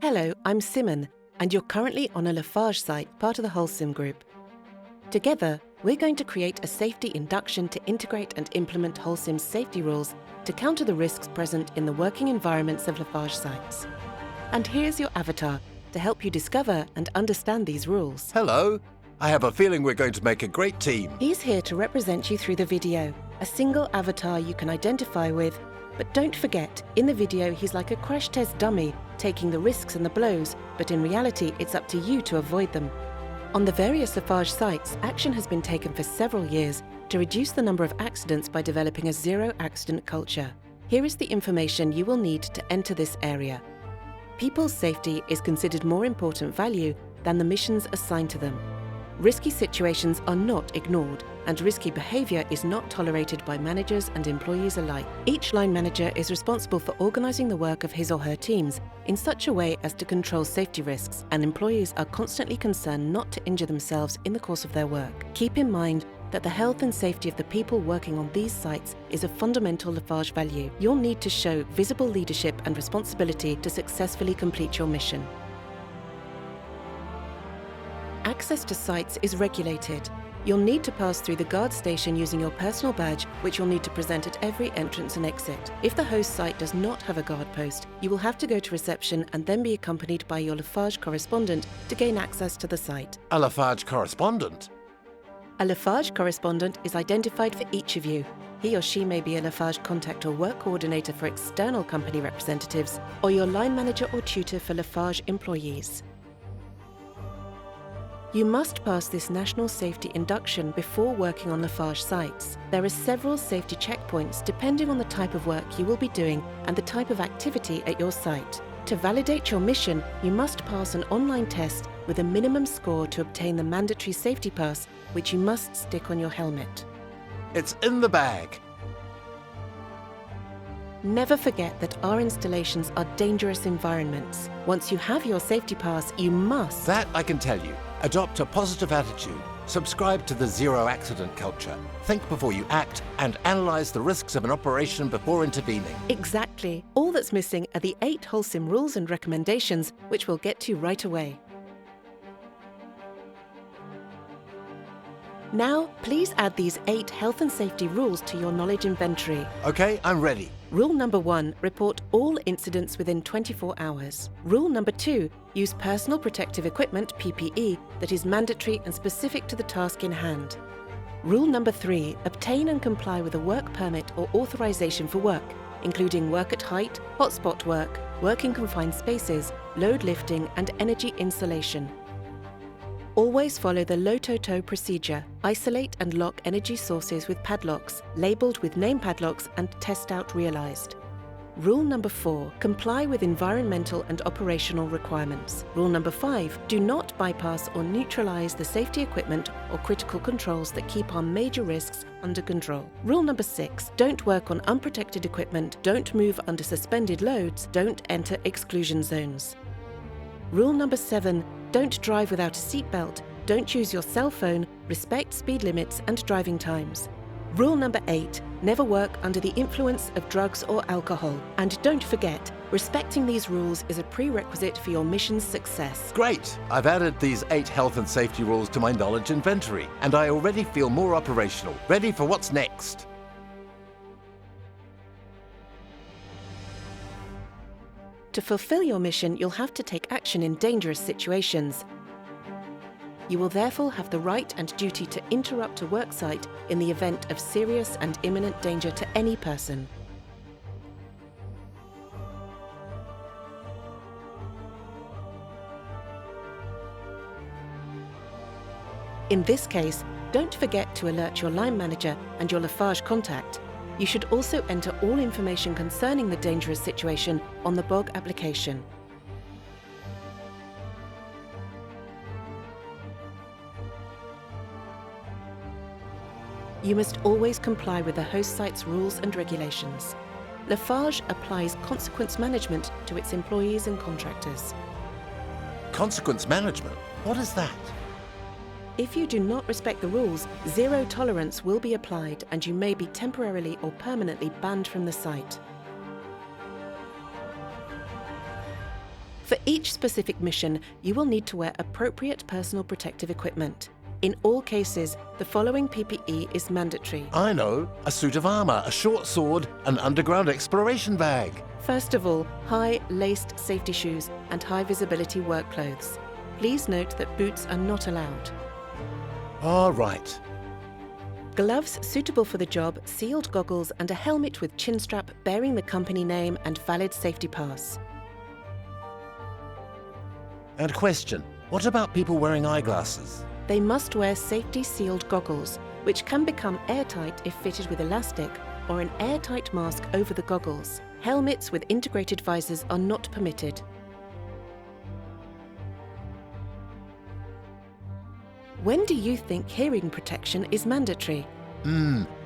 Hello, I'm Simon, and you're currently on a Lafarge site, part of the Holcim Group. Together, we're going to create a safety induction to integrate and implement Holcim's safety rules to counter the risks present in the working environments of Lafarge sites. And here's your avatar to help you discover and understand these rules. Hello. I have a feeling we're going to make a great team. He's here to represent you through the video, a single avatar you can identify with. But don't forget, in the video he's like a crash test dummy, taking the risks and the blows, but in reality it's up to you to avoid them. On the various Lafarge sites, action has been taken for several years to reduce the number of accidents by developing a zero-accident culture. Here is the information you will need to enter this area. People's safety is considered more important value than the missions assigned to them. Risky situations are not ignored, and risky behaviour is not tolerated by managers and employees alike. Each line manager is responsible for organising the work of his or her teams in such a way as to control safety risks, and employees are constantly concerned not to injure themselves in the course of their work. Keep in mind that the health and safety of the people working on these sites is a fundamental Lafarge value. You'll need to show visible leadership and responsibility to successfully complete your mission. Access to sites is regulated. You'll need to pass through the guard station using your personal badge, which you'll need to present at every entrance and exit. If the host site does not have a guard post, you will have to go to reception and then be accompanied by your Lafarge correspondent to gain access to the site. A Lafarge correspondent? A Lafarge correspondent is identified for each of you. He or she may be a Lafarge contact or work coordinator for external company representatives, or your line manager or tutor for Lafarge employees. You must pass this national safety induction before working on Lafarge sites. There are several safety checkpoints depending on the type of work you will be doing and the type of activity at your site. To validate your mission, you must pass an online test with a minimum score to obtain the mandatory safety pass, which you must stick on your helmet. It's in the bag. Never forget that our installations are dangerous environments. Once you have your safety pass, you must... That I can tell you. Adopt a positive attitude. Subscribe to the zero-accident culture. Think before you act and analyse the risks of an operation before intervening. Exactly. All that's missing are the 8 Holcim rules and recommendations, which we'll get to right away. Now, please add these 8 health and safety rules to your knowledge inventory. OK, I'm ready. Rule number 1, report all incidents within 24 hours. Rule number 2, use personal protective equipment, PPE, that is mandatory and specific to the task in hand. Rule number 3, obtain and comply with a work permit or authorization for work, including work at height, hotspot work in confined spaces, load lifting and energy insulation. Always follow the LOTOTO procedure. Isolate and lock energy sources with padlocks, labelled with name padlocks and test out realised. Rule number 4, comply with environmental and operational requirements. Rule number 5, do not bypass or neutralise the safety equipment or critical controls that keep our major risks under control. Rule number 6, don't work on unprotected equipment, don't move under suspended loads, don't enter exclusion zones. Rule number 7, don't drive without a seatbelt, don't use your cell phone, respect speed limits and driving times. Rule number 8, never work under the influence of drugs or alcohol. And don't forget, respecting these rules is a prerequisite for your mission's success. Great! I've added these 8 health and safety rules to my knowledge inventory, and I already feel more operational, ready for what's next. To fulfill your mission, you'll have to take action in dangerous situations. You will therefore have the right and duty to interrupt a work site in the event of serious and imminent danger to any person. In this case, don't forget to alert your line manager and your Lafarge contact. You should also enter all information concerning the dangerous situation on the BOG application. You must always comply with the host site's rules and regulations. Lafarge applies consequence management to its employees and contractors. Consequence management? What is that? If you do not respect the rules, zero tolerance will be applied and you may be temporarily or permanently banned from the site. For each specific mission, you will need to wear appropriate personal protective equipment. In all cases, the following PPE is mandatory. I know. A suit of armour, a short sword, an underground exploration bag. First of all, high laced safety shoes and high visibility work clothes. Please note that boots are not allowed. All right. Gloves suitable for the job, sealed goggles and a helmet with chin strap bearing the company name and valid safety pass. And question, what about people wearing eyeglasses? They must wear safety sealed goggles, which can become airtight if fitted with elastic, or an airtight mask over the goggles. Helmets with integrated visors are not permitted. When do you think hearing protection is mandatory?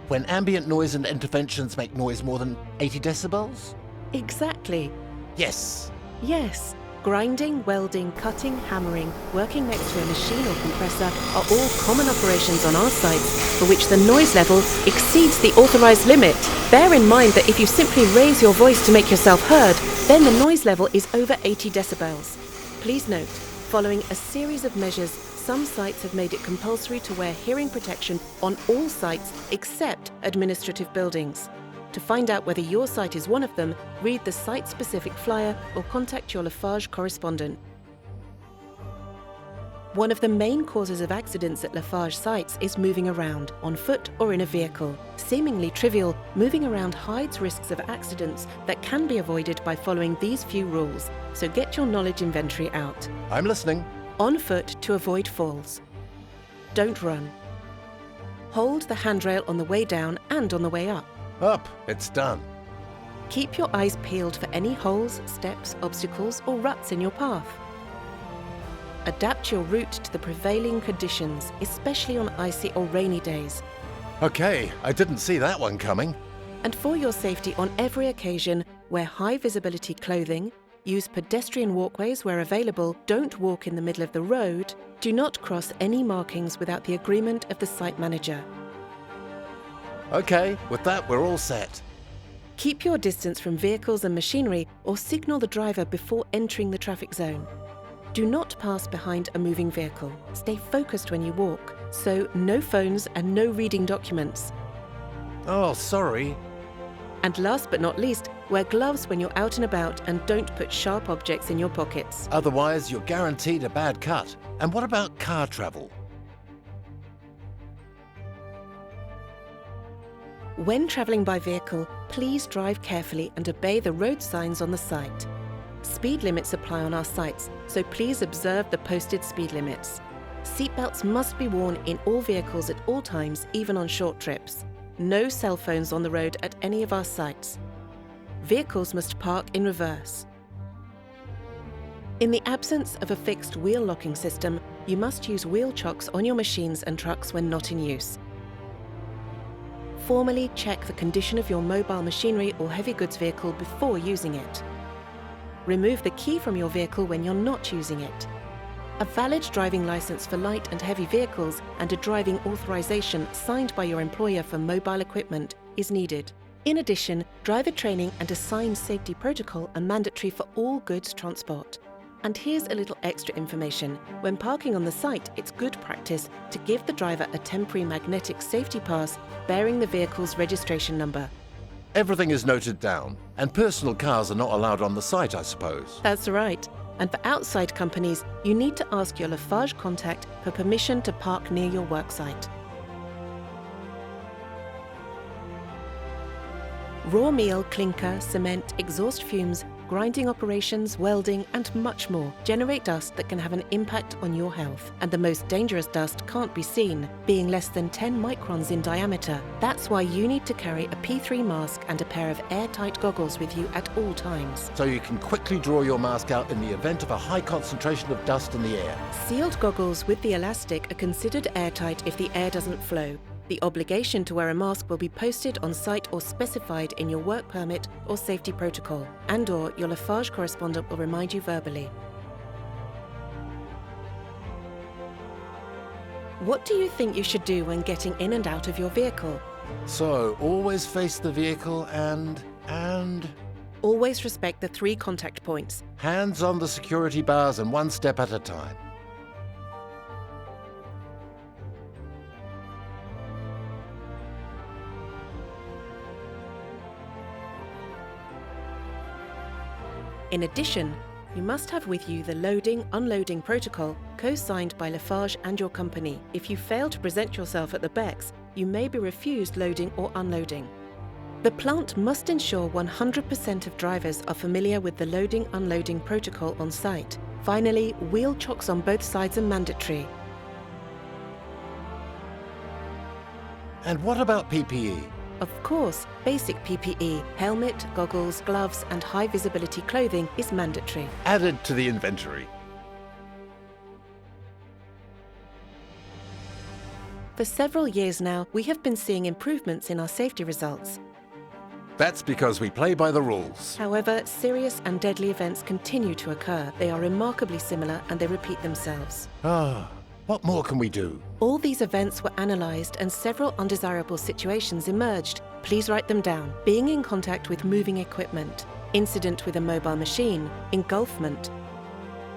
When ambient noise and interventions make noise more than 80 decibels? Exactly. Yes. Yes. Grinding, welding, cutting, hammering, working next to a machine or compressor are all common operations on our sites for which the noise level exceeds the authorised limit. Bear in mind that if you simply raise your voice to make yourself heard, then the noise level is over 80 decibels. Please note, following a series of measures, some sites have made it compulsory to wear hearing protection on all sites except administrative buildings. To find out whether your site is one of them, read the site-specific flyer or contact your Lafarge correspondent. One of the main causes of accidents at Lafarge sites is moving around, on foot or in a vehicle. Seemingly trivial, moving around hides risks of accidents that can be avoided by following these few rules, so get your knowledge inventory out. I'm listening. On foot to avoid falls. Don't run. Hold the handrail on the way down and on the way up. Up, it's done. Keep your eyes peeled for any holes, steps, obstacles or ruts in your path. Adapt your route to the prevailing conditions, especially on icy or rainy days. Okay, I didn't see that one coming. And for your safety on every occasion, wear high visibility clothing, use pedestrian walkways where available, don't walk in the middle of the road, do not cross any markings without the agreement of the site manager. Okay, with that we're all set. Keep your distance from vehicles and machinery or signal the driver before entering the traffic zone. Do not pass behind a moving vehicle. Stay focused when you walk, so no phones and no reading documents. Oh, sorry. And last but not least, wear gloves when you're out and about and don't put sharp objects in your pockets. Otherwise, you're guaranteed a bad cut. And what about car travel? When travelling by vehicle, please drive carefully and obey the road signs on the site. Speed limits apply on our sites, so please observe the posted speed limits. Seatbelts must be worn in all vehicles at all times, even on short trips. No cell phones on the road at any of our sites. Vehicles must park in reverse. In the absence of a fixed wheel locking system, you must use wheel chocks on your machines and trucks when not in use. Formally check the condition of your mobile machinery or heavy goods vehicle before using it. Remove the key from your vehicle when you're not using it. A valid driving license for light and heavy vehicles and a driving authorization signed by your employer for mobile equipment is needed. In addition, driver training and assigned safety protocol are mandatory for all goods transport. And here's a little extra information. When parking on the site, it's good practice to give the driver a temporary magnetic safety pass bearing the vehicle's registration number. Everything is noted down, and personal cars are not allowed on the site, I suppose. That's right. And for outside companies, you need to ask your Lafarge contact for permission to park near your worksite. Raw meal, clinker, cement, exhaust fumes, grinding operations, welding, and much more generate dust that can have an impact on your health. And the most dangerous dust can't be seen, being less than 10 microns in diameter. That's why you need to carry a P3 mask and a pair of airtight goggles with you at all times. So you can quickly draw your mask out in the event of a high concentration of dust in the air. Sealed goggles with the elastic are considered airtight if the air doesn't flow. The obligation to wear a mask will be posted on site or specified in your work permit or safety protocol, and/or your Lafarge correspondent will remind you verbally. What do you think you should do when getting in and out of your vehicle? So, always face the vehicle and... Always respect the 3 contact points. Hands on the security bars and one step at a time. In addition, you must have with you the loading-unloading protocol co-signed by Lafarge and your company. If you fail to present yourself at the BECS, you may be refused loading or unloading. The plant must ensure 100% of drivers are familiar with the loading-unloading protocol on site. Finally, wheel chocks on both sides are mandatory. And what about PPE? Of course, basic PPE, helmet, goggles, gloves and high visibility clothing is mandatory. Added to the inventory. For several years now, we have been seeing improvements in our safety results. That's because we play by the rules. However, serious and deadly events continue to occur. They are remarkably similar and they repeat themselves. What more can we do? All these events were analysed and several undesirable situations emerged. Please write them down. Being in contact with moving equipment, incident with a mobile machine, engulfment,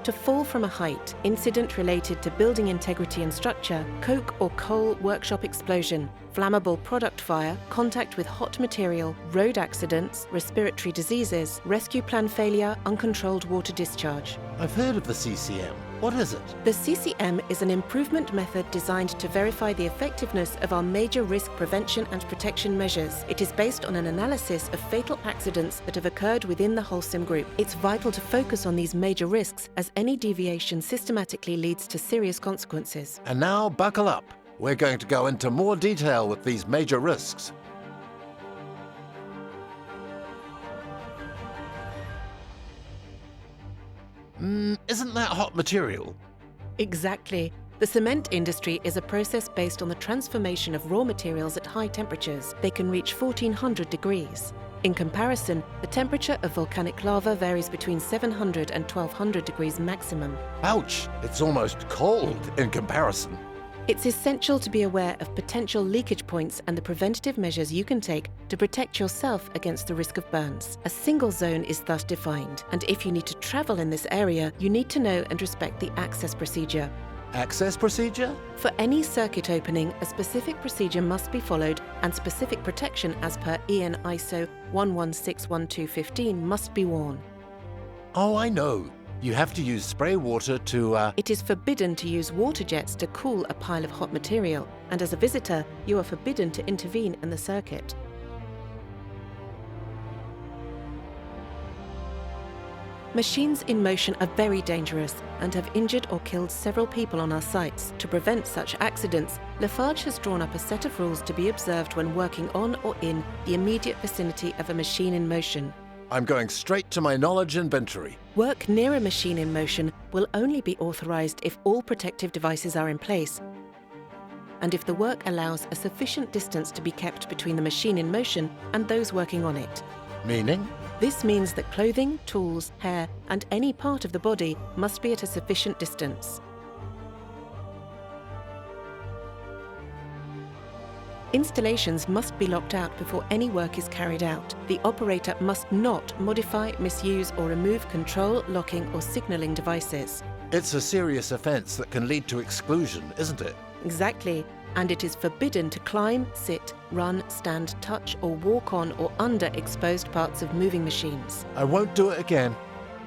to fall from a height, incident related to building integrity and structure, coke or coal workshop explosion, flammable product fire, contact with hot material, road accidents, respiratory diseases, rescue plan failure, uncontrolled water discharge. I've heard of the CCM. What is it? The CCM is an improvement method designed to verify the effectiveness of our major risk prevention and protection measures. It is based on an analysis of fatal accidents that have occurred within the Holcim Group. It's vital to focus on these major risks, as any deviation systematically leads to serious consequences. And now, buckle up. We're going to go into more detail with these major risks. Isn't that hot material? Exactly. The cement industry is a process based on the transformation of raw materials at high temperatures. They can reach 1400 degrees. In comparison, the temperature of volcanic lava varies between 700 and 1200 degrees maximum. Ouch! It's almost cold in comparison. It's essential to be aware of potential leakage points and the preventative measures you can take to protect yourself against the risk of burns. A single zone is thus defined, and if you need to travel in this area, you need to know and respect the access procedure. Access procedure? For any circuit opening, a specific procedure must be followed, and specific protection as per EN ISO 1161215 must be worn. Oh, I know. You have to use spray water to, It is forbidden to use water jets to cool a pile of hot material, and as a visitor, you are forbidden to intervene in the circuit. Machines in motion are very dangerous and have injured or killed several people on our sites. To prevent such accidents, Lafarge has drawn up a set of rules to be observed when working on or in the immediate vicinity of a machine in motion. I'm going straight to my knowledge inventory. Work near a machine in motion will only be authorised if all protective devices are in place, and if the work allows a sufficient distance to be kept between the machine in motion and those working on it. Meaning? This means that clothing, tools, hair, and any part of the body must be at a sufficient distance. Installations must be locked out before any work is carried out. The operator must not modify, misuse or remove control, locking or signalling devices. It's a serious offence that can lead to exclusion, isn't it? Exactly. And it is forbidden to climb, sit, run, stand, touch or walk on or under exposed parts of moving machines. I won't do it again.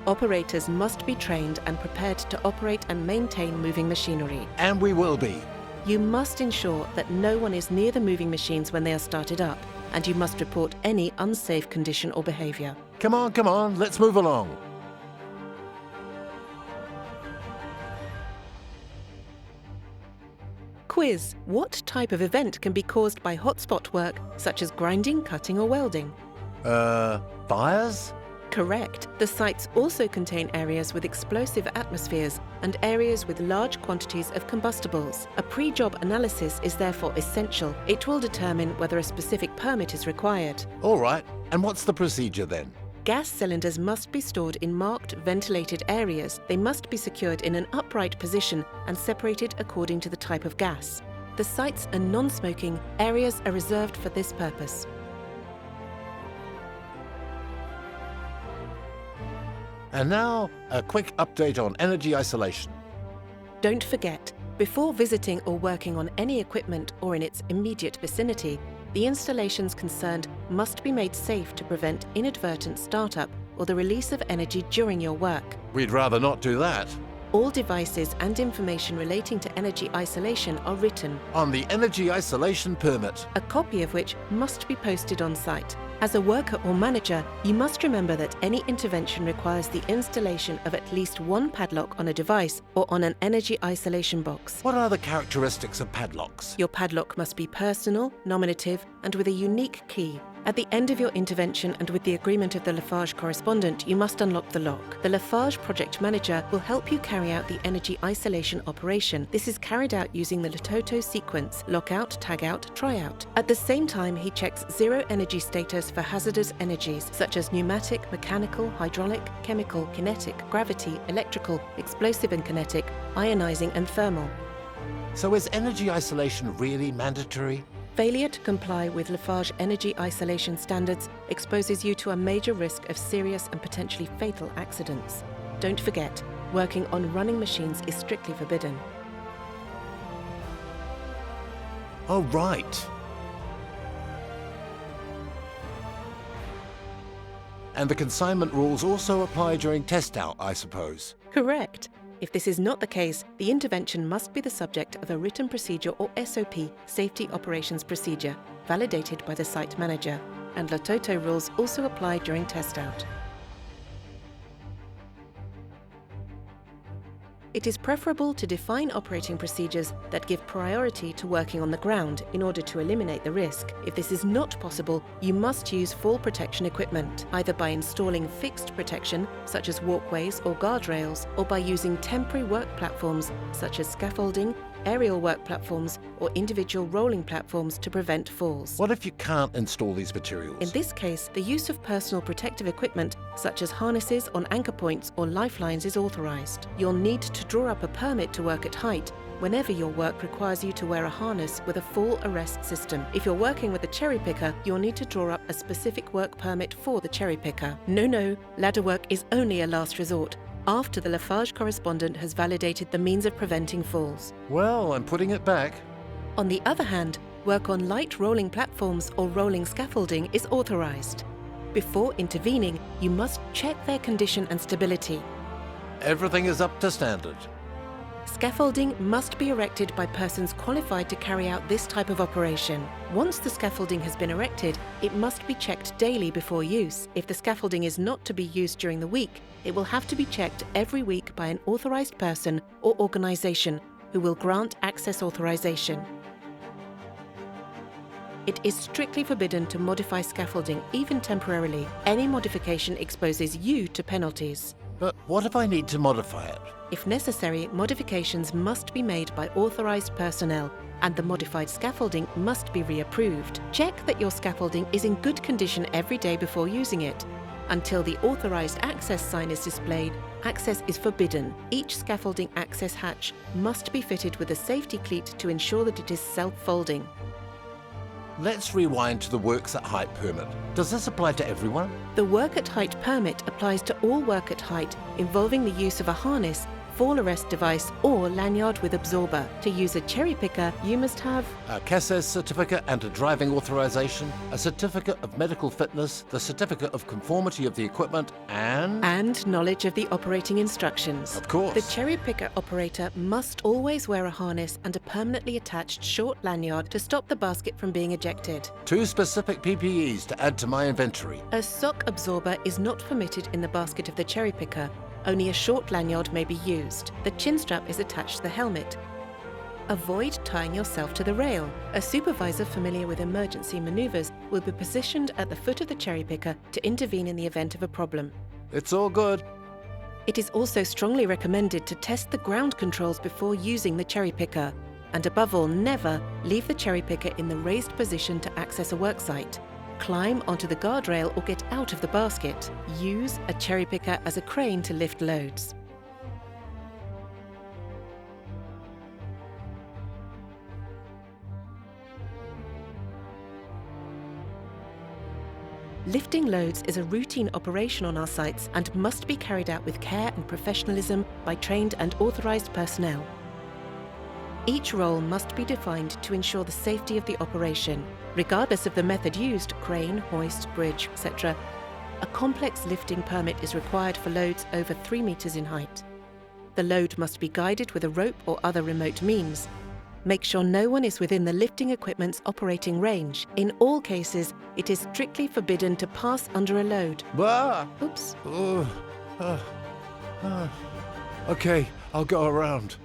Operators must be trained and prepared to operate and maintain moving machinery. And we will be. You must ensure that no one is near the moving machines when they are started up, and you must report any unsafe condition or behaviour. Come on, let's move along. Quiz. What type of event can be caused by hotspot work, such as grinding, cutting or welding? Fires? Correct. The sites also contain areas with explosive atmospheres and areas with large quantities of combustibles. A pre-job analysis is therefore essential. It will determine whether a specific permit is required. All right. And what's the procedure then? Gas cylinders must be stored in marked, ventilated areas. They must be secured in an upright position and separated according to the type of gas. The sites are non-smoking. Areas are reserved for this purpose. And now, a quick update on energy isolation. Don't forget, before visiting or working on any equipment or in its immediate vicinity, the installations concerned must be made safe to prevent inadvertent startup or the release of energy during your work. We'd rather not do that. All devices and information relating to energy isolation are written, On the energy isolation permit. a copy of which must be posted on site. As a worker or manager, you must remember that any intervention requires the installation of at least one padlock on a device or on an energy isolation box. What are the characteristics of padlocks? Your padlock must be personal, nominative, and with a unique key. At the end of your intervention and with the agreement of the Lafarge correspondent, you must unlock the lock. The Lafarge project manager will help you carry out the energy isolation operation. This is carried out using the Latoto sequence: lockout, tagout, tryout. At the same time, he checks zero energy status for hazardous energies such as pneumatic, mechanical, hydraulic, chemical, kinetic, gravity, electrical, explosive and kinetic, ionizing and thermal. So is energy isolation really mandatory? Failure to comply with Lafarge energy isolation standards exposes you to a major risk of serious and potentially fatal accidents. Don't forget, working on running machines is strictly forbidden. Oh, right. And the consignment rules also apply during test out, I suppose. Correct. If this is not the case, the intervention must be the subject of a written procedure or SOP, Safety Operations Procedure, validated by the site manager. And Latoto rules also apply during test out. It is preferable to define operating procedures that give priority to working on the ground in order to eliminate the risk. If this is not possible, you must use fall protection equipment, either by installing fixed protection, such as walkways or guardrails, or by using temporary work platforms, such as scaffolding, aerial work platforms, or individual rolling platforms to prevent falls. What if you can't install these materials? In this case, the use of personal protective equipment, such as harnesses on anchor points or lifelines, is authorised. You'll need to draw up a permit to work at height whenever your work requires you to wear a harness with a fall arrest system. If you're working with a cherry picker, you'll need to draw up a specific work permit for the cherry picker. No, ladder work is only a last resort, after the Lafarge correspondent has validated the means of preventing falls. Well, I'm putting it back. On the other hand, work on light rolling platforms or rolling scaffolding is authorised. Before intervening, you must check their condition and stability. Everything is up to standard. Scaffolding must be erected by persons qualified to carry out this type of operation. Once the scaffolding has been erected, it must be checked daily before use. If the scaffolding is not to be used during the week, it will have to be checked every week by an authorised person or organisation who will grant access authorisation. It is strictly forbidden to modify scaffolding, even temporarily. Any modification exposes you to penalties. But what if I need to modify it? If necessary, modifications must be made by authorised personnel, and the modified scaffolding must be reapproved. Check that your scaffolding is in good condition every day before using it. Until the authorised access sign is displayed, access is forbidden. Each scaffolding access hatch must be fitted with a safety cleat to ensure that it is self-folding. Let's rewind to the Works at Height permit. Does this apply to everyone? The Work at Height permit applies to all work at height involving the use of a harness, fall arrest device or lanyard with absorber. To use a cherry picker, you must have A CASES certificate and a driving authorization, a certificate of medical fitness, the certificate of conformity of the equipment, and knowledge of the operating instructions. Of course. The cherry picker operator must always wear a harness and a permanently attached short lanyard to stop the basket from being ejected. 2 specific PPEs to add to my inventory. A sock absorber is not permitted in the basket of the cherry picker. Only a short lanyard may be used. The chin strap is attached to the helmet. Avoid tying yourself to the rail. A supervisor familiar with emergency maneuvers will be positioned at the foot of the cherry picker to intervene in the event of a problem. It's all good. It is also strongly recommended to test the ground controls before using the cherry picker. And above all, never leave the cherry picker in the raised position to access a worksite. Climb onto the guardrail or get out of the basket. Use a cherry picker as a crane to lift loads. Lifting loads is a routine operation on our sites and must be carried out with care and professionalism by trained and authorised personnel. Each role must be defined to ensure the safety of the operation. Regardless of the method used, crane, hoist, bridge, etc., a complex lifting permit is required for loads over 3 metres in height. The load must be guided with a rope or other remote means. Make sure no one is within the lifting equipment's operating range. In all cases, it is strictly forbidden to pass under a load. Ah! Oops. Okay, I'll go around.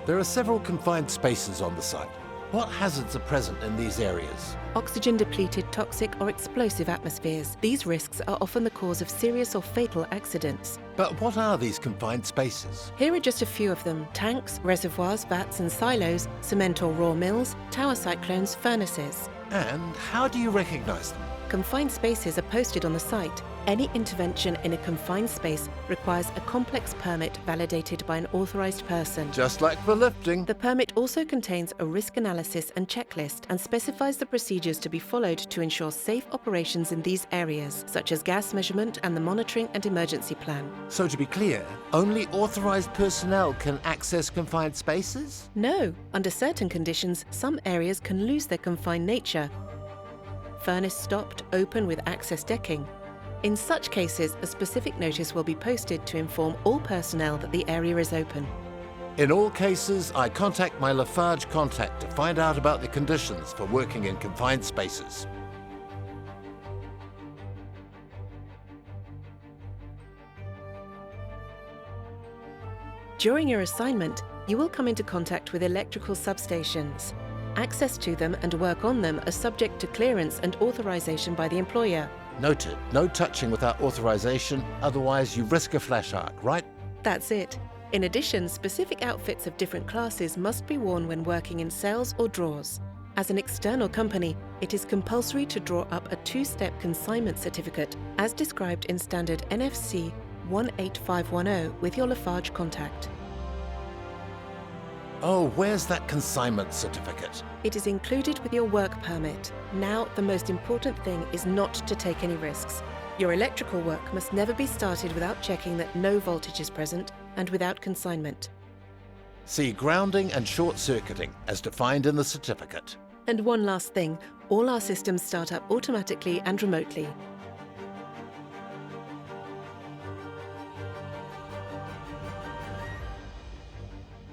There are several confined spaces on the site. What hazards are present in these areas? Oxygen-depleted, toxic or explosive atmospheres. These risks are often the cause of serious or fatal accidents. But what are these confined spaces? Here are just a few of them: tanks, reservoirs, vats and silos, cement or raw mills, tower cyclones, furnaces. And how do you recognise them? Confined spaces are posted on the site. Any intervention in a confined space requires a complex permit validated by an authorised person. Just like for lifting. The permit also contains a risk analysis and checklist and specifies the procedures to be followed to ensure safe operations in these areas, such as gas measurement and the monitoring and emergency plan. So to be clear, only authorised personnel can access confined spaces? No, under certain conditions, some areas can lose their confined nature. Furnace stopped, open with access decking. In such cases, a specific notice will be posted to inform all personnel that the area is open. In all cases, I contact my Lafarge contact to find out about the conditions for working in confined spaces. During your assignment, you will come into contact with electrical substations. Access to them and work on them are subject to clearance and authorization by the employer. Noted. No touching without authorization, otherwise you risk a flash arc, right? That's it. In addition, specific outfits of different classes must be worn when working in cells or drawers. As an external company, it is compulsory to draw up a 2-step consignment certificate, as described in Standard NFC 18510 with your Lafarge contact. Oh, where's that consignment certificate? It is included with your work permit. Now, the most important thing is not to take any risks. Your electrical work must never be started without checking that no voltage is present and without consignment. See grounding and short-circuiting as defined in the certificate. And one last thing, all our systems start up automatically and remotely.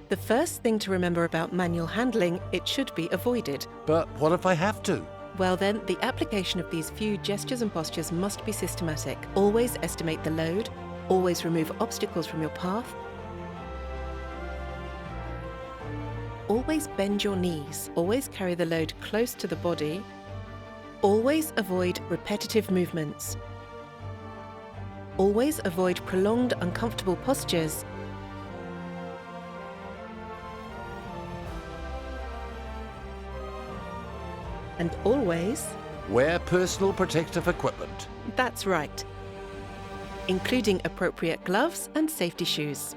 The first thing to remember about manual handling, it should be avoided. But what if I have to? Well then, the application of these few gestures and postures must be systematic. Always estimate the load, always remove obstacles from your path, always bend your knees, always carry the load close to the body, always avoid repetitive movements, always avoid prolonged uncomfortable postures, and always wear personal protective equipment. That's right, including appropriate gloves and safety shoes.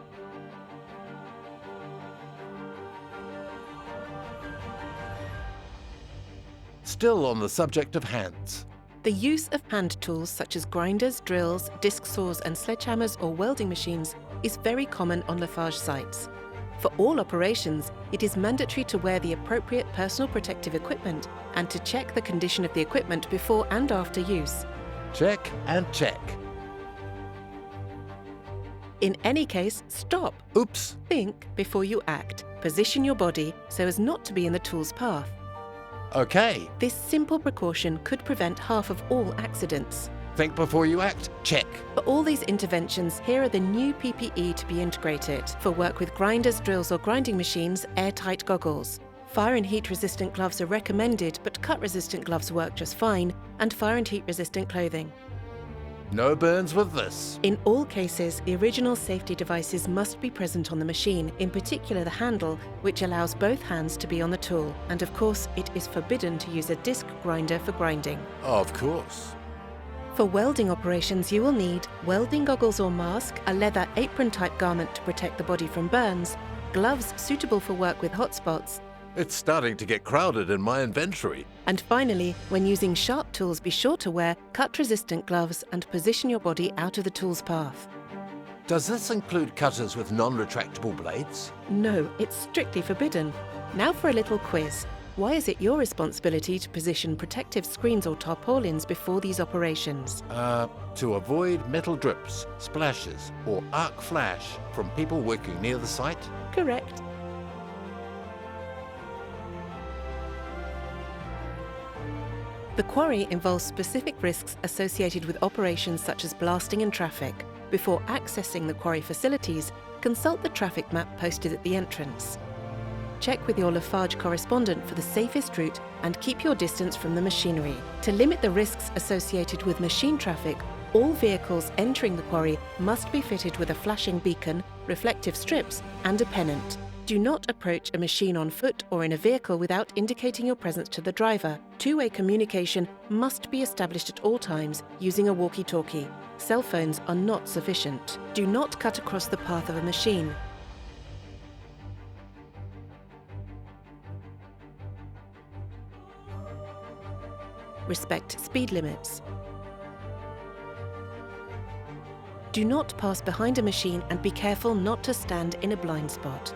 Still on the subject of hands. The use of hand tools such as grinders, drills, disc saws and sledgehammers or welding machines is very common on Lafarge sites. For all operations, it is mandatory to wear the appropriate personal protective equipment and to check the condition of the equipment before and after use. Check and check. In any case, stop. Oops. Think before you act. Position your body so as not to be in the tool's path. Okay. This simple precaution could prevent half of all accidents. Think before you act. Check. For all these interventions, here are the new PPE to be integrated. For work with grinders, drills or grinding machines, airtight goggles. Fire and heat resistant gloves are recommended, but cut resistant gloves work just fine, and fire and heat resistant clothing. No burns with this. In all cases, the original safety devices must be present on the machine, in particular the handle, which allows both hands to be on the tool. And of course, it is forbidden to use a disc grinder for grinding. Of course. For welding operations, you will need welding goggles or mask, a leather apron-type garment to protect the body from burns, gloves suitable for work with hotspots, It's starting to get crowded in my inventory. and finally, when using sharp tools, be sure to wear cut-resistant gloves and position your body out of the tool's path. Does this include cutters with non-retractable blades? No, it's strictly forbidden. Now for a little quiz. Why is it your responsibility to position protective screens or tarpaulins before these operations? To avoid metal drips, splashes, or arc flash from people working near the site? Correct. The quarry involves specific risks associated with operations such as blasting and traffic. Before accessing the quarry facilities, consult the traffic map posted at the entrance. Check with your Lafarge correspondent for the safest route and keep your distance from the machinery. To limit the risks associated with machine traffic, all vehicles entering the quarry must be fitted with a flashing beacon, reflective strips, and a pennant. Do not approach a machine on foot or in a vehicle without indicating your presence to the driver. Two-way communication must be established at all times using a walkie-talkie. Cell phones are not sufficient. Do not cut across the path of a machine. Respect speed limits. Do not pass behind a machine and be careful not to stand in a blind spot.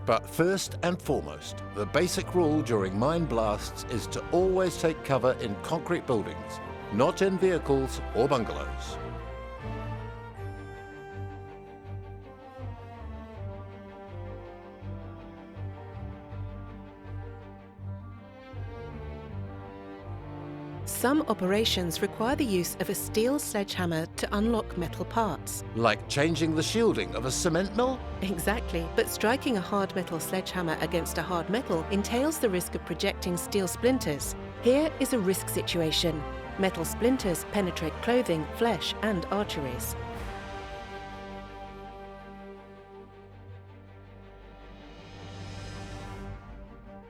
But first and foremost, the basic rule during mine blasts is to always take cover in concrete buildings, not in vehicles or bungalows. Some operations require the use of a steel sledgehammer to unlock metal parts. Like changing the shielding of a cement mill? Exactly, but striking a hard metal sledgehammer against a hard metal entails the risk of projecting steel splinters. Here is a risk situation. Metal splinters penetrate clothing, flesh, and arteries.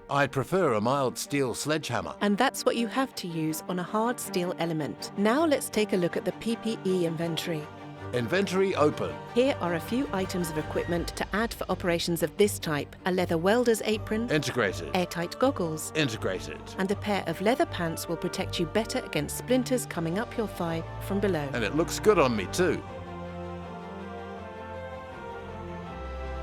I'd prefer a mild steel sledgehammer. And that's what you have to use on a hard steel element. Now let's take a look at the PPE inventory. Inventory open. Here are a few items of equipment to add for operations of this type: a leather welder's apron, Integrated. airtight goggles, Integrated. and a pair of leather pants will protect you better against splinters coming up your thigh from below. And it looks good on me too.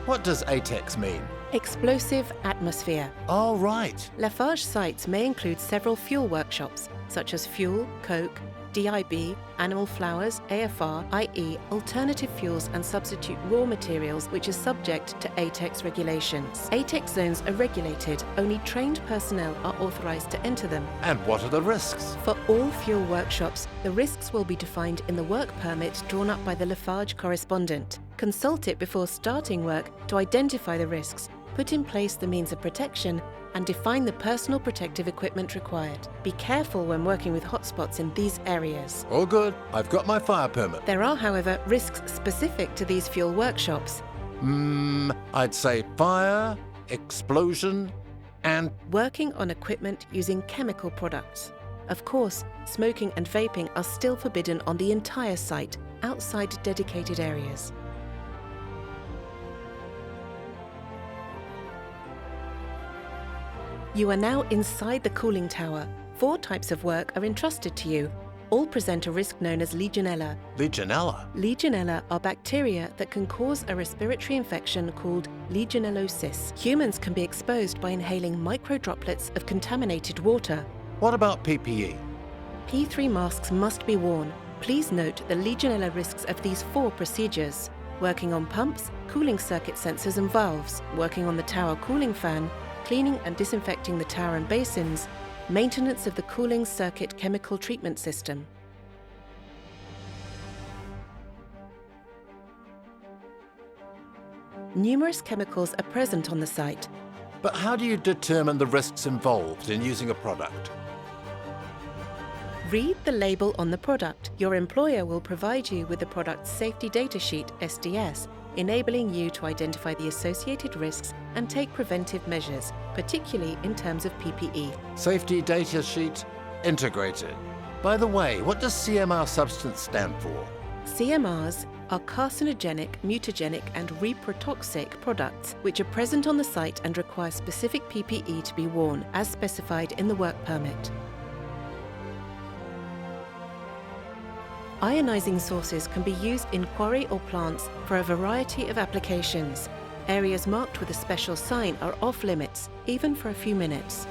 What does ATEX mean? Explosive atmosphere. Oh, right. Lafarge sites may include several fuel workshops, such as fuel, coke, DIB, animal flowers, AFR, i.e. alternative fuels and substitute raw materials, which is subject to ATEX regulations. ATEX zones are regulated. Only trained personnel are authorised to enter them. And what are the risks? For all fuel workshops, the risks will be defined in the work permit drawn up by the Lafarge correspondent. Consult it before starting work to identify the risks, put in place the means of protection, and define the personal protective equipment required. Be careful when working with hotspots in these areas. All good. I've got my fire permit. There are, however, risks specific to these fuel workshops. I'd say fire, explosion, and Working on equipment using chemical products. Of course, smoking and vaping are still forbidden on the entire site, outside dedicated areas. You are now inside the cooling tower. 4 types of work are entrusted to you. All present a risk known as Legionella. Legionella. Legionella are bacteria that can cause a respiratory infection called Legionellosis. Humans can be exposed by inhaling microdroplets of contaminated water. What about PPE? P3 masks must be worn. Please note the Legionella risks of these 4 procedures: working on pumps, cooling circuit sensors and valves, working on the tower cooling fan, cleaning and disinfecting the tower and basins, maintenance of the cooling circuit chemical treatment system. Numerous chemicals are present on the site. But how do you determine the risks involved in using a product? Read the label on the product. Your employer will provide you with the product's Safety Data Sheet, SDS, enabling you to identify the associated risks and take preventive measures, particularly in terms of PPE. Safety Data Sheet integrated. By the way, what does CMR substance stand for? CMRs are carcinogenic, mutagenic and reprotoxic products which are present on the site and require specific PPE to be worn as specified in the work permit. Ionizing sources can be used in quarry or plants for a variety of applications. Areas marked with a special sign are off limits, even for a few minutes.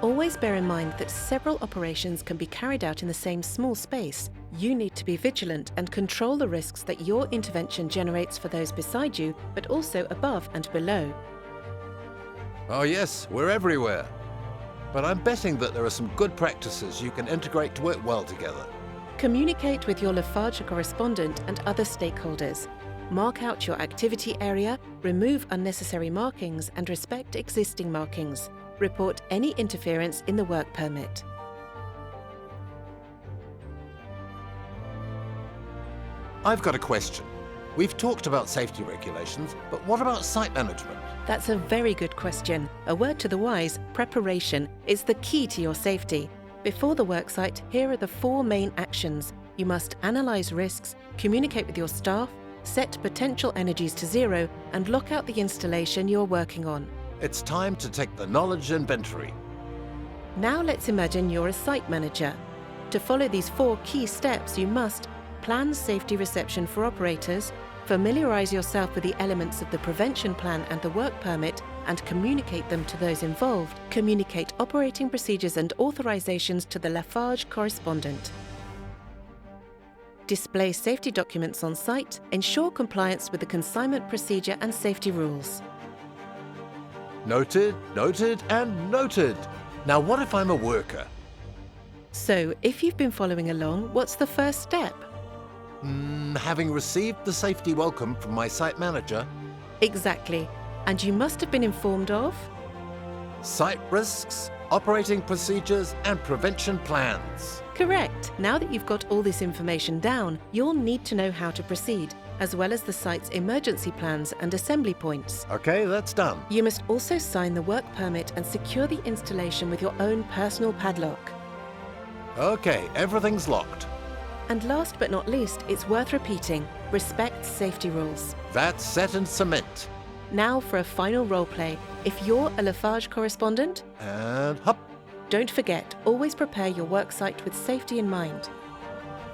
Always bear in mind that several operations can be carried out in the same small space. You need to be vigilant and control the risks that your intervention generates for those beside you, but also above and below. Oh yes, we're everywhere. But I'm betting that there are some good practices you can integrate to work well together. Communicate with your Lafarge correspondent and other stakeholders. Mark out your activity area, remove unnecessary markings and respect existing markings. Report any interference in the work permit. I've got a question. We've talked about safety regulations, but what about site management? That's a very good question. A word to the wise, preparation is the key to your safety. Before the worksite, here are the 4 main actions. You must analyse risks, communicate with your staff, set potential energies to 0 and lock out the installation you're working on. It's time to take the knowledge inventory. Now let's imagine you're a site manager. To follow these 4 key steps, you must plan safety reception for operators, familiarise yourself with the elements of the prevention plan and the work permit and communicate them to those involved, communicate operating procedures and authorisations to the Lafarge correspondent. Display safety documents on site, ensure compliance with the consignment procedure and safety rules. Noted, noted and noted. Now what if I'm a worker? So, if you've been following along, what's the first step? Having received the safety welcome from my site manager. Exactly. And you must have been informed of? Site risks, operating procedures and prevention plans. Correct. Now that you've got all this information down, you'll need to know how to proceed, as well as the site's emergency plans and assembly points. Okay, that's done. You must also sign the work permit and secure the installation with your own personal padlock. Okay, everything's locked. And last but not least, it's worth repeating, respect safety rules. That's set in cement. Now for a final role play. If you're a Lafarge correspondent, And hop. don't forget, always prepare your worksite with safety in mind.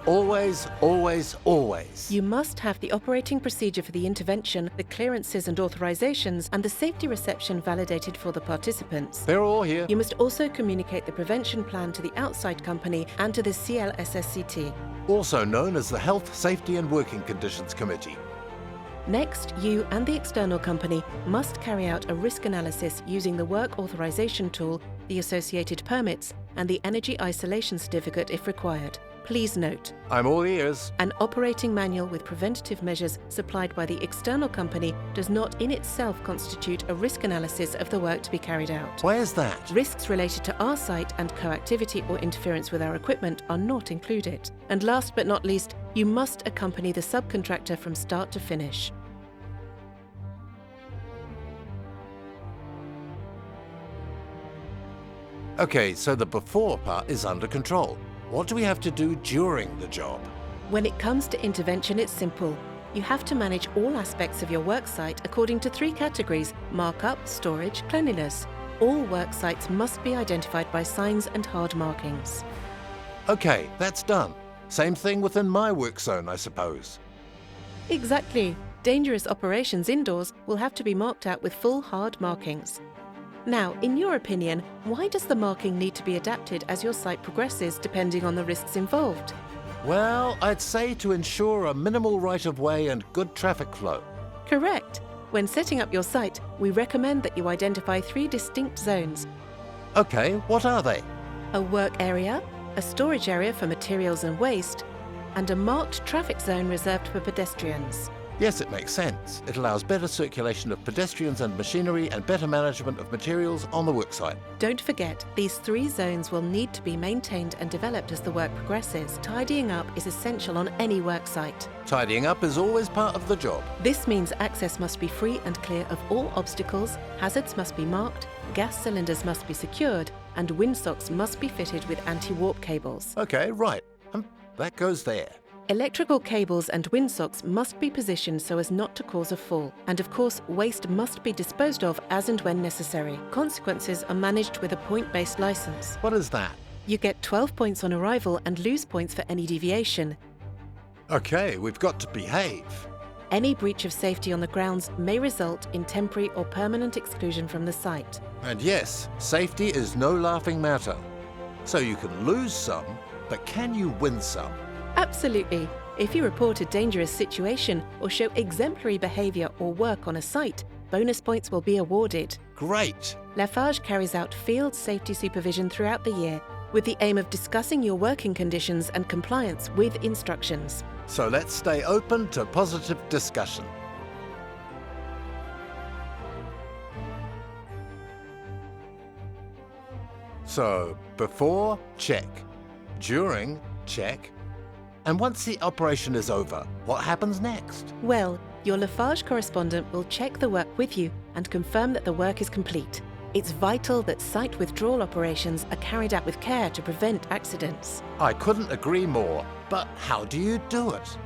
Always, always, always. You must have the operating procedure for the intervention, the clearances and authorisations, and the safety reception validated for the participants. They're all here. You must also communicate the prevention plan to the outside company and to the CLSSCT. Also known as the Health, Safety and Working Conditions Committee. Next, you and the external company must carry out a risk analysis using the work authorisation tool, the associated permits, and the energy isolation certificate if required. Please note, I'm all ears. an operating manual with preventative measures supplied by the external company does not in itself constitute a risk analysis of the work to be carried out. Why is that? Risks related to our site and coactivity or interference with our equipment are not included. And last but not least, you must accompany the subcontractor from start to finish. Okay, so the before part is under control. What do we have to do during the job? When it comes to intervention, it's simple. You have to manage all aspects of your worksite according to 3 categories: markup, storage, cleanliness. All work sites must be identified by signs and hard markings. Okay, that's done. Same thing within my work zone, I suppose. Exactly. Dangerous operations indoors will have to be marked out with full hard markings. Now, in your opinion, why does the marking need to be adapted as your site progresses depending on the risks involved? Well, I'd say to ensure a minimal right-of-way and good traffic flow. Correct. When setting up your site, we recommend that you identify 3 distinct zones: Okay, what are they? a work area, a storage area for materials and waste, and a marked traffic zone reserved for pedestrians. Yes, it makes sense. It allows better circulation of pedestrians and machinery and better management of materials on the worksite. Don't forget, these 3 zones will need to be maintained and developed as the work progresses. Tidying up is essential on any worksite. Tidying up is always part of the job. This means access must be free and clear of all obstacles, hazards must be marked, gas cylinders must be secured, and windsocks must be fitted with anti-warp cables. Okay, right. That goes there. Electrical cables and windsocks must be positioned so as not to cause a fall. And of course, waste must be disposed of as and when necessary. Consequences are managed with a point-based license. What is that? You get 12 points on arrival and lose points for any deviation. Okay, we've got to behave. Any breach of safety on the grounds may result in temporary or permanent exclusion from the site. And yes, safety is no laughing matter. So you can lose some, but can you win some? Absolutely. If you report a dangerous situation or show exemplary behaviour or work on a site, bonus points will be awarded. Great! Lafarge carries out field safety supervision throughout the year with the aim of discussing your working conditions and compliance with instructions. So let's stay open to positive discussion. So, before, check. During, check. And once the operation is over, what happens next? Well, your Lafarge correspondent will check the work with you and confirm that the work is complete. It's vital that site withdrawal operations are carried out with care to prevent accidents. I couldn't agree more, but how do you do it?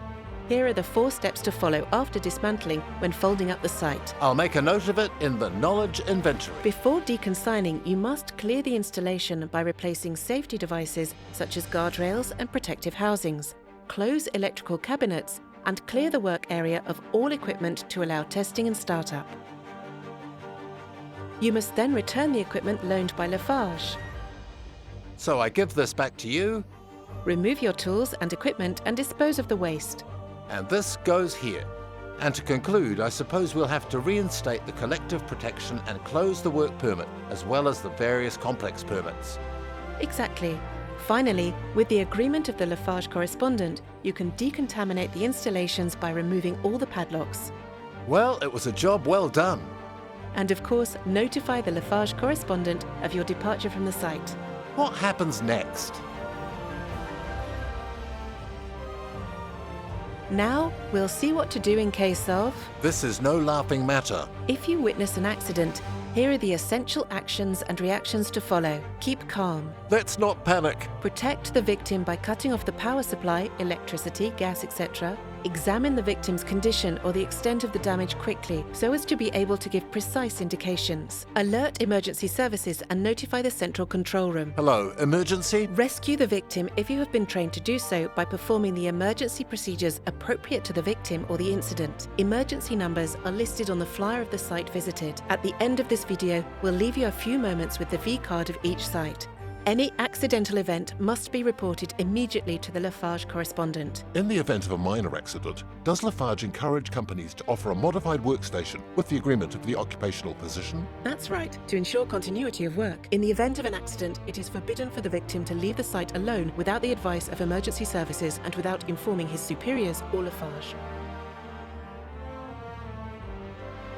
Here are the 4 steps to follow after dismantling when folding up the site. I'll make a note of it in the knowledge inventory. Before deconsigning, you must clear the installation by replacing safety devices such as guardrails and protective housings. Close electrical cabinets and clear the work area of all equipment to allow testing and startup. You must then return the equipment loaned by Lafarge. So I give this back to you, Remove your tools and equipment and dispose of the waste. and this goes here. And to conclude, I suppose we'll have to reinstate the collective protection and close the work permit, as well as the various complex permits. Exactly. Finally, with the agreement of the Lafarge correspondent, you can decontaminate the installations by removing all the padlocks. Well, it was a job well done. And of course, notify the Lafarge correspondent of your departure from the site. What happens next? Now, we'll see what to do in case of... This is no laughing matter. If you witness an accident, here are the essential actions and reactions to follow. Keep calm. Let's not panic. Protect the victim by cutting off the power supply, electricity, gas, etc. Examine the victim's condition or the extent of the damage quickly so as to be able to give precise indications. Alert emergency services and notify the central control room. Hello, emergency? Rescue the victim if you have been trained to do so by performing the emergency procedures appropriate to the victim or the incident. Emergency numbers are listed on the flyer of the site visited. At the end of this video, we'll leave you a few moments with the V-card of each site. Any accidental event must be reported immediately to the Lafarge correspondent. In the event of a minor accident, does Lafarge encourage companies to offer a modified workstation with the agreement of the occupational physician? That's right, to ensure continuity of work. In the event of an accident, it is forbidden for the victim to leave the site alone without the advice of emergency services and without informing his superiors or Lafarge.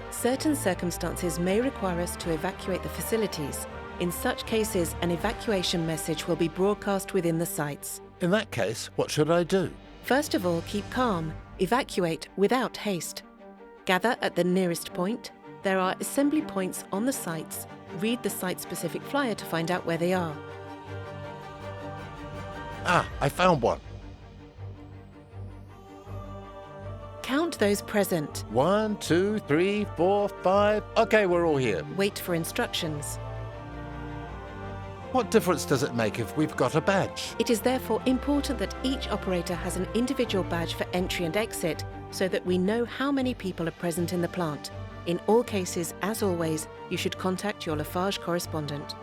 Certain circumstances may require us to evacuate the facilities. In such cases, an evacuation message will be broadcast within the sites. In that case, what should I do? First of all, keep calm. Evacuate without haste. Gather at the nearest point. There are assembly points on the sites. Read the site-specific flyer to find out where they are. Ah, I found one. Count those present. 1, 2, 3, 4, 5. Okay, we're all here. Wait for instructions. What difference does it make if we've got a badge? It is therefore important that each operator has an individual badge for entry and exit so that we know how many people are present in the plant. In all cases, as always, you should contact your Lafarge correspondent.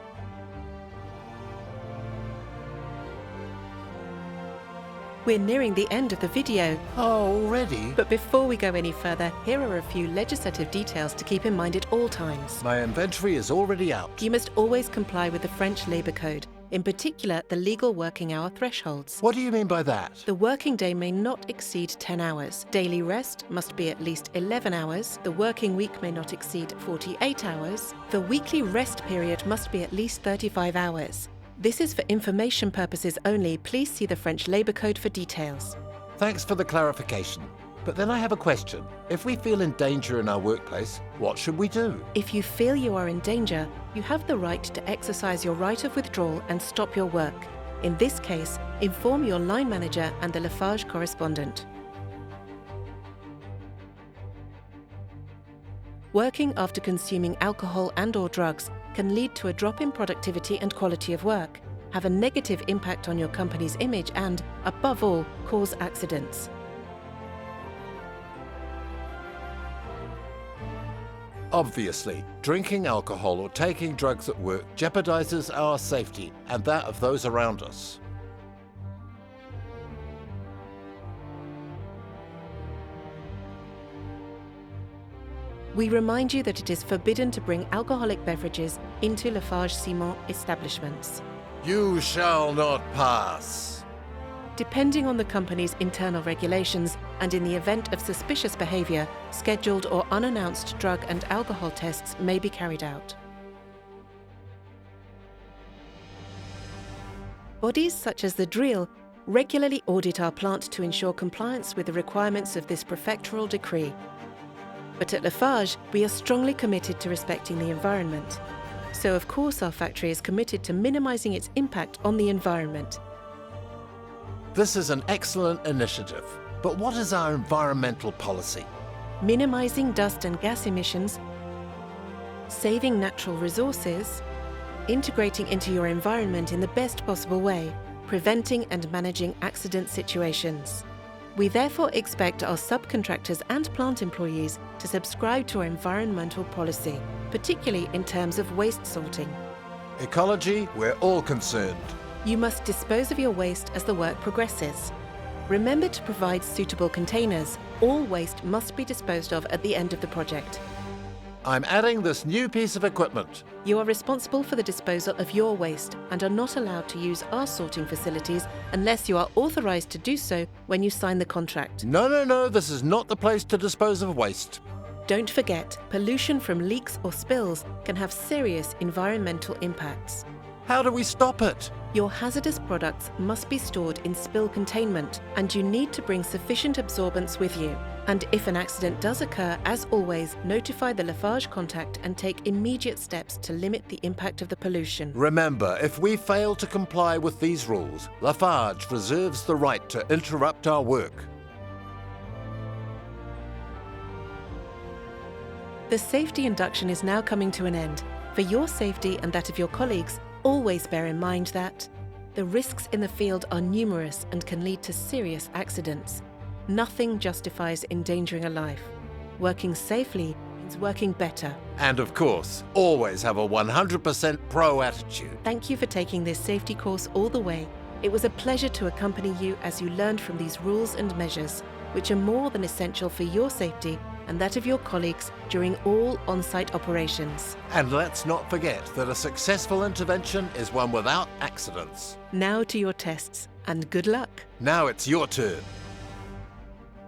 We're nearing the end of the video, Oh, already? but before we go any further, here are a few legislative details to keep in mind at all times. My inventory is already out. You must always comply with the French Labour Code. in particular the legal working hour thresholds. What do you mean by that? The working day may not exceed 10 hours. Daily rest must be at least 11 hours. The working week may not exceed 48 hours. The weekly rest period must be at least 35 hours. This is for information purposes only. Please see the French Labour Code for details. Thanks for the clarification. But then I have a question. If we feel in danger in our workplace, what should we do? If you feel you are in danger, you have the right to exercise your right of withdrawal and stop your work. In this case, inform your line manager and the Lafarge correspondent. Working after consuming alcohol and/or drugs can lead to a drop in productivity and quality of work, have a negative impact on your company's image and, above all, cause accidents. Obviously, drinking alcohol or taking drugs at work jeopardizes our safety and that of those around us. We remind you that it is forbidden to bring alcoholic beverages into Lafarge Ciment establishments. You shall not pass. Depending on the company's internal regulations and in the event of suspicious behaviour, scheduled or unannounced drug and alcohol tests may be carried out. Bodies such as the DRIL regularly audit our plant to ensure compliance with the requirements of this prefectural decree. But at Lafarge, we are strongly committed to respecting the environment. So of course our factory is committed to minimising its impact on the environment. This is an excellent initiative, but what is our environmental policy? Minimising dust and gas emissions, saving natural resources, integrating into your environment in the best possible way, preventing and managing accident situations. We therefore expect our subcontractors and plant employees to subscribe to our environmental policy, particularly in terms of waste sorting. Ecology, we're all concerned. You must dispose of your waste as the work progresses. Remember to provide suitable containers. All waste must be disposed of at the end of the project. I'm adding this new piece of equipment. You are responsible for the disposal of your waste and are not allowed to use our sorting facilities unless you are authorised to do so when you sign the contract. No, this is not the place to dispose of waste. Don't forget, pollution from leaks or spills can have serious environmental impacts. How do we stop it? Your hazardous products must be stored in spill containment, and you need to bring sufficient absorbents with you. And if an accident does occur, as always, notify the Lafarge contact and take immediate steps to limit the impact of the pollution. Remember, if we fail to comply with these rules, Lafarge reserves the right to interrupt our work. The safety induction is now coming to an end. For your safety and that of your colleagues, always bear in mind that the risks in the field are numerous and can lead to serious accidents. Nothing justifies endangering a life. Working safely means working better. And of course, always have a 100% pro attitude. Thank you for taking this safety course all the way. It was a pleasure to accompany you as you learned from these rules and measures, which are more than essential for your safety and that of your colleagues during all on-site operations. And let's not forget that a successful intervention is one without accidents. Now to your tests, and good luck. Now it's your turn.